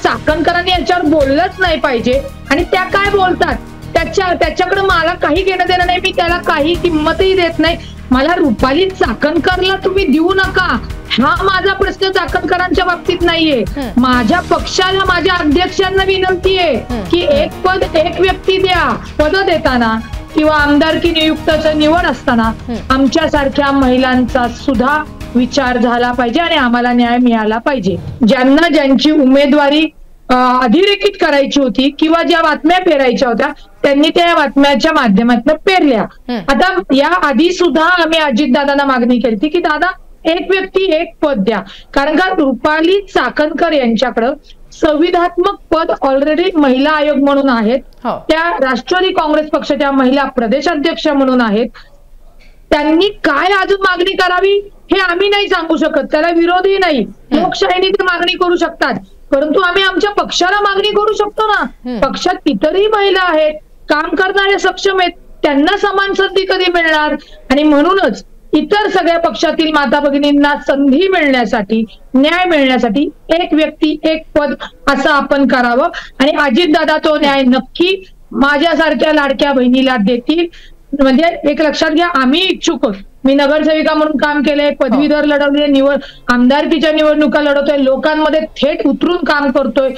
चाकणकरांनी याच्यावर बोललंच नाही पाहिजे. आणि त्या काय बोलतात त्याच्याकडे मला काही घेणं देणं नाही, मी त्याला काही किंमतही देत नाही. मला रुपाली चाकणकरला तुम्ही देऊ नका हा माझा प्रश्न चाकणकरांच्या बाबतीत नाहीये. माझ्या पक्षाला, माझ्या अध्यक्षांना विनंती आहे की एक पद एक व्यक्ती द्या. पद देताना किंवा आमदारकी नियुक्ताचं निवड असताना आमच्यासारख्या महिलांचा सुद्धा विचार झाला पाहिजे आणि आम्हाला न्याय मिळाला पाहिजे. ज्यांना ज्यांची उमेदवारी अधिरेखित करायची होती किंवा ज्या बातम्या पेरायच्या होत्या त्यांनी त्या बातम्याच्या माध्यमातून पेरल्या. आता या आधी सुद्धा आम्ही अजितदादांना मागणी केली की दादा एक व्यक्ती एक पद द्या, कारण का रुपाली चाकणकर यांच्याकडं संविधात्मक पद ऑलरेडी महिला आयोग म्हणून आहेत, त्या राष्ट्रवादी काँग्रेस पक्षाच्या महिला प्रदेशाध्यक्ष म्हणून आहेत. त्यांनी काय अजून मागणी करावी हे आम्ही नाही सांगू शकत, त्याला विरोधही नाही. लोकशाहीने ते मागणी करू शकतात, परंतु आम्ही आमच्या पक्षाला मागणी करू शकतो ना. पक्षात इतरही महिला आहेत, काम करणारे सक्षम आहेत, त्यांना समान संधी कधी मिळणार. आणि म्हणूनच इतर सगळ्या पक्षातील माता भगिनींना संधी मिळण्यासाठी, न्याय मिळण्यासाठी एक व्यक्ती एक पद असं आपण करावं. आणि अजितदादा तो न्याय नक्की माझ्यासारख्या लाडक्या बहिणीला देतील. म्हणजे एक लक्षात घ्या, आम्ही इच्छुक आहोत. मी नगरसेविका म्हणून काम केलंय, पदवीधर लढवले, आमदारकीच्या निवडणुका लढवतोय, लोकांमध्ये थेट उतरून काम करतोय.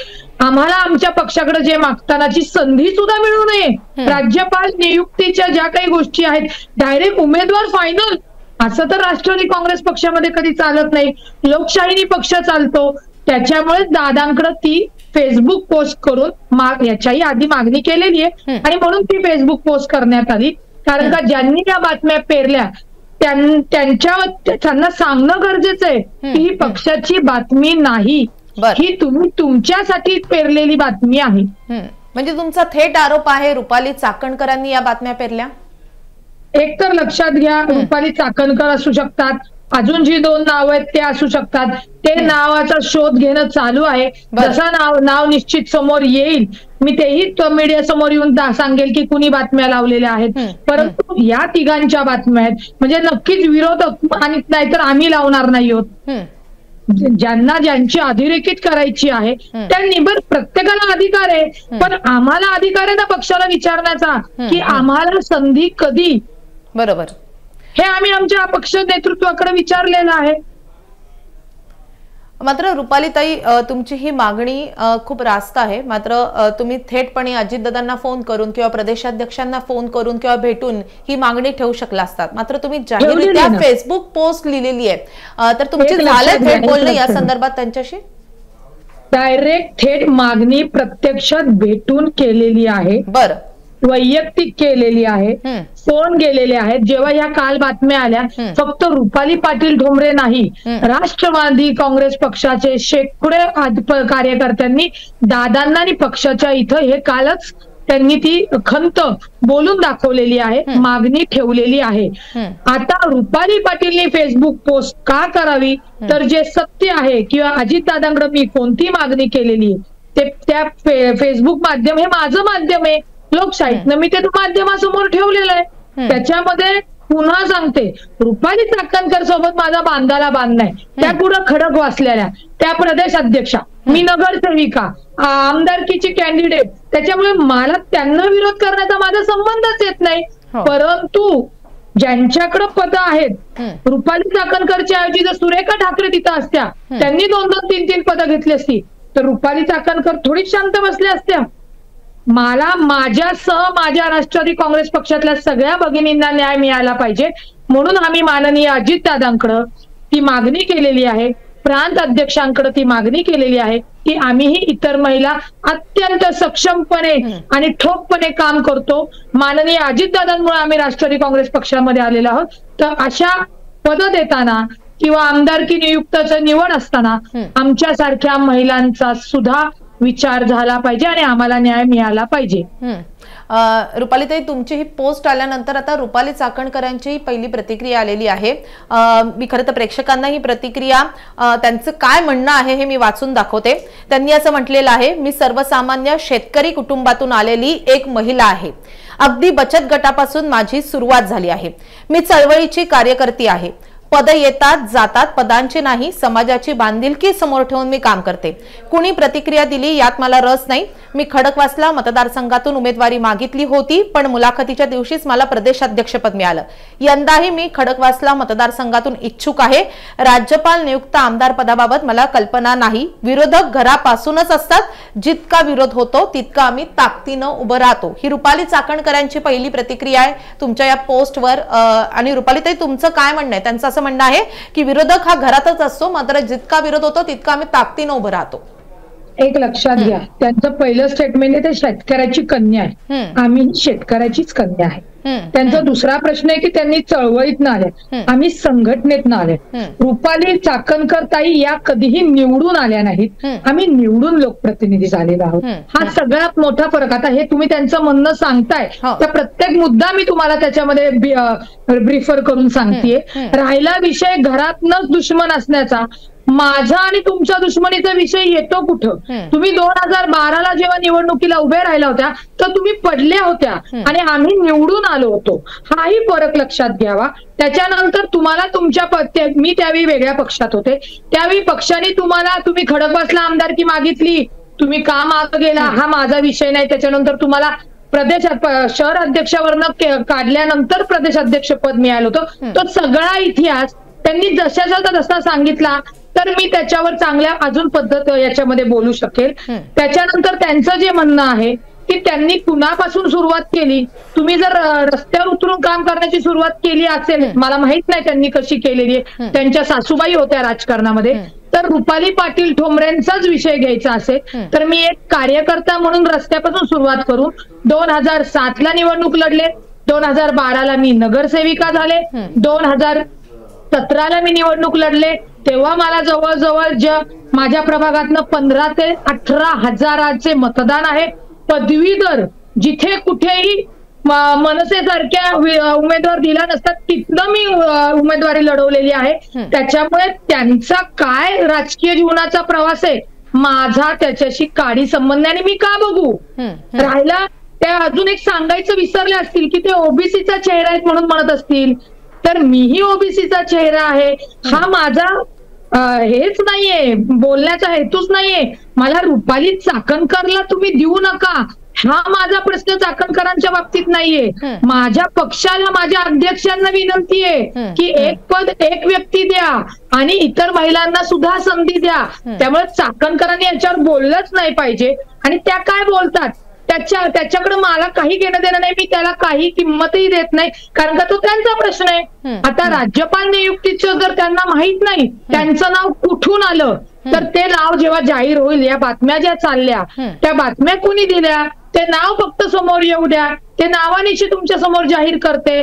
आम्हाला आमच्या पक्षाकडे जे मागतानाची संधी सुद्धा मिळू नये. राज्यपाल नियुक्तीच्या ज्या काही गोष्टी आहेत, डायरेक्ट उमेदवार फायनल असं तर राष्ट्रवादी काँग्रेस पक्षामध्ये कधी चालत नाही. लोकशाहीने पक्ष चालतो, त्याच्यामुळे दादांकडे ती फेसबुक पोस्ट करून याच्याही आधी मागणी केलेली आहे आणि म्हणून ती फेसबुक पोस्ट करण्यात आली. कारण का ज्यांनी या बातम्या पेरल्या त्यांना सांगणं गरजेचं आहे की ही पक्षाची बातमी नाही, ही तुम्ही तुमच्यासाठी पेरलेली बातमी आहे. म्हणजे तुमचा थेट आरोप आहे रुपाली चाकणकरांनी या बातम्या पेरल्या. एक तर लक्षात घ्या, रुपाली चाकणकर असू शकतात, अजून जी दोन नाव आहेत ते असू शकतात. ते नावाचा शोध घेणं चालू आहे. जसा नाव निश्चित समोर येईल मी तेही मीडिया समोर येऊन सांगेल की कुणी बातम्या लावलेल्या आहेत. परंतु या तिघांच्या बातम्या आहेत म्हणजे नक्कीच विरोधक आणि नाहीतर आम्ही लावणार नाही आहोत. ज्यांना ज्यांची अधिरेखित करायची आहे त्यांनी प्रत्येकाला अधिकार आहे, पण आम्हाला अधिकार आहे ना पक्षाला विचारण्याचा की आम्हाला संधी कधी. बरोबर, हे आम्ही आमच्या पक्ष नेतृत्वाकडे विचारलेलं आहे. मात्र रुपालीताई, तुमची ही मागणी खूप रास्त आहे. मात्र तुम्ही थेटपणे अजितदादांना फोन करून किंवा प्रदेशाध्यक्षांना फोन करून किंवा भेटून ही मागणी ठेवू शकला असतात. मात्र तुम्ही जाहीररित्या फेसबुक पोस्ट लिहिलेली आहे, तर तुमची झालं थेट बोलणं या संदर्भात त्यांच्याशी? डायरेक्ट थेट मागणी प्रत्यक्षात भेटून केलेली आहे. बरं, वैयक्तिक केलेली आहे, फोन गेलेले आहेत. जेव्हा या काल बातम्या आल्या, फक्त रुपाली पाटील ठोंबरे नाही, राष्ट्रवादी काँग्रेस पक्षाचे शेकडो कार्यकर्त्यांनी दादांना आणि पक्षाच्या इथं हे कालच त्यांनी ती खंत बोलून दाखवलेली आहे, मागणी ठेवलेली आहे. आता रुपाली पाटीलनी फेसबुक पोस्ट का करावी, तर जे सत्य आहे किंवा अजितदादांकडे मी कोणती मागणी केलेली ते त्या फेसबुक माध्यम हे माझं माध्यम आहे, लोकशाहीतनं मी ते माध्यमासमोर ठेवलेलं आहे. त्याच्यामध्ये पुन्हा सांगते, रुपाली चाकणकर सोबत माझा बांधाला बांध नाही. त्या पुढे खडक वाचलेल्या, त्या प्रदेश अध्यक्षा, मी नगरसेविका, आमदारकीची कॅन्डिडेट, त्याच्यामुळे मला त्यांना विरोध करण्याचा माझा संबंधच येत नाही. परंतु ज्यांच्याकडे पद आहेत, रुपाली चाकणकरच्या ऐवजी जर सुरेखा ठाकरे तिथं असत्या, त्यांनी 2-2, 3-3 पदं घेतली असती तर रुपाली चाकणकर थोडीच शांत बसल्या असत्या. मला माझ्या राष्ट्रवादी काँग्रेस पक्षातल्या सगळ्या भगिनींना न्याय मिळाला पाहिजे म्हणून आम्ही माननीय अजितदादांकडे ती मागणी केलेली आहे, प्रांत अध्यक्षांकडे ती मागणी केलेली आहे की आम्हीही इतर महिला अत्यंत सक्षमपणे आणि ठोकपणे काम करतो. माननीय अजितदादांमुळे आम्ही राष्ट्रवादी काँग्रेस पक्षामध्ये आलेलो आहोत. तर अशा पद देताना किंवा आमदारकी नियुक्ताचं निवड असताना आमच्यासारख्या महिलांचा सुद्धा विचार झाला पाहिजे आणि आम्हाला न्याय मिळाला पाहिजे. रुपालीताई, तुमची ही पोस्ट आल्यानंतर आता रुपाली चाकणकरांची पहिली प्रतिक्रिया आलेली आहे. मी खरं तर प्रेक्षकांना ही प्रतिक्रिया त्यांचं काय म्हणणं आहे हे मी वाचून दाखवते. त्यांनी असं म्हटलेलं आहे, मी सर्वसामान्य शेतकरी कुटुंबातून आलेली एक महिला आहे. अगदी बचत गटापासून माझी सुरुवात झाली आहे. मी चळवळीची कार्यकर्ती आहे. पद येतात जातात, पदांची नाही समाजाची बांधिलकी समोर ठेवून मी काम करते. कुणी प्रतिक्रिया दिली यात मला रस नाही. मी खडकवासला मतदारसंघातून उमेदवारी मागितली होती, पण मुलाखतीच्या दिवशीच मला प्रदेशाध्यक्षपद मिळालं. यंदाही मी खडकवासला मतदारसंघातून इच्छुक आहे. राज्यपाल नियुक्त आमदार पदाबाबत मला कल्पना नाही. विरोधक घरापासूनच असतात. जितका विरोध होतो तितका आम्ही ताकदीनं उभं राहतो. ही रुपाली चाकणकरांची पहिली प्रतिक्रिया आहे तुमच्या या पोस्टवर. आणि रुपालीताई, तुमचं काय म्हणणं आहे? त्यांचं असं म्हणणं आहे की विरोधक हा घरातच असतो, मात्र जितका विरोध होतो तितका आम्ही ताकदीनं उभं राहतो. एक लक्षात घ्या, त्यांचं पहिलं स्टेटमेंट आहे ते शेतकऱ्याची कन्या आहे. आम्ही शेतकऱ्याचीच कन्या आहे. त्यांचा दुसरा प्रश्न आहे की त्यांनी चळवळीतनं आले, आम्ही संघटनेतनं आले. रुपाली चाकणकर ताई या कधीही निवडून आल्या नाहीत. आम्ही निवडून लोकप्रतिनिधी झालेलो आहोत. हा सगळ्यात मोठा फरक. आता हे तुम्ही त्यांचं म्हणणं सांगताय तर प्रत्येक मुद्दा मी तुम्हाला त्याच्यामध्ये ब्रीफर करून सांगतेय. राहिला विषय घरातनच दुश्मन असण्याचा, माझा आणि तुमच्या दुश्मनीचा विषय येतो कुठं? तुम्ही 2012ला जेव्हा निवडणुकीला उभे राहिला होत्या तर तुम्ही पडल्या होत्या आणि आम्ही निवडून आलो होतो. हाही फरक लक्षात घ्यावा. त्याच्यानंतर तुम्हाला मी त्यावेळी वेगळ्या पक्षात होते. त्यावेळी पक्षाने तुम्ही खडकवासला आमदारकी मागितली, तुम्ही का मागे गेला हा माझा विषय नाही. त्याच्यानंतर तुम्हाला शहर अध्यक्षावरनं काढल्यानंतर प्रदेशाध्यक्ष पद मिळालं होतं. तो सगळा इतिहास त्यांनी जशाचा तसा सांगितला तर मी त्याच्यावर चांगल्या अजून पद्धत याच्यामध्ये बोलू शकेल. त्याच्यानंतर त्यांचं जे म्हणणं आहे की त्यांनी कुणापासून सुरुवात केली, तुम्ही जर रस्त्यावर उतरून काम करण्याची सुरुवात केली असेल, मला माहित नाही त्यांनी कशी केलेली आहे, त्यांच्या सासूबाई होत्या राजकारणामध्ये, तर रुपाली पाटील ठोंबरेंचाच विषय घ्यायचा असेल तर मी एक कार्यकर्ता म्हणून रस्त्यापासून सुरुवात करून 2007ला निवडणूक लढले, 2012ला मी नगरसेविका झाले, 2017ला मी निवडणूक लढले. तेव्हा मला जवळजवळ माझ्या प्रभागातनं 15 ते 18 हजाराचे मतदान आहे. पदवीधर जिथे कुठेही मनसेसारख्या उमेदवार दिला नसतात तिथनं मी उमेदवारी लढवलेली आहे. त्याच्यामुळे त्यांचा काय राजकीय जीवनाचा प्रवास आहे माझा त्याच्याशी काडी संबंध आणि मी का बघू. राहिला त्या अजून एक सांगायचं विसरले असतील की ते ओबीसीचा चेहरा आहेत म्हणून म्हणत असतील, तर मीही ओबीसीचा चेहरा आहे. हा माझा हेच नाहीये, बोलण्याचा हेतूच नाहीये. मला रुपाली चाकणकरला तुम्ही देऊ नका हा माझा प्रश्न चाकणकरांच्या बाबतीत नाहीये. माझ्या पक्षाला, माझ्या अध्यक्षांना विनंती आहे की एक पद एक व्यक्ती द्या आणि इतर महिलांना सुद्धा संधी द्या. त्यामुळे चाकणकरांनी याच्यावर बोललंच नाही पाहिजे. आणि त्या काय बोलतात त्याच्याकडे मला काही घेणं देणं नाही. मी त्याला काही किंमतही देत नाही, कारण का तो त्यांचा प्रश्न आहे. आता राज्यपाल नियुक्तीचं जर त्यांना माहित नाही त्यांचं नाव कुठून आलं तर ते नाव जेव्हा जाहीर होईल, या बातम्या ज्या चालल्या त्या बातम्या कोणी दिल्या ते नाव फक्त समोर येऊ द्या. ते नावानिशी तुमच्या समोर जाहीर करते.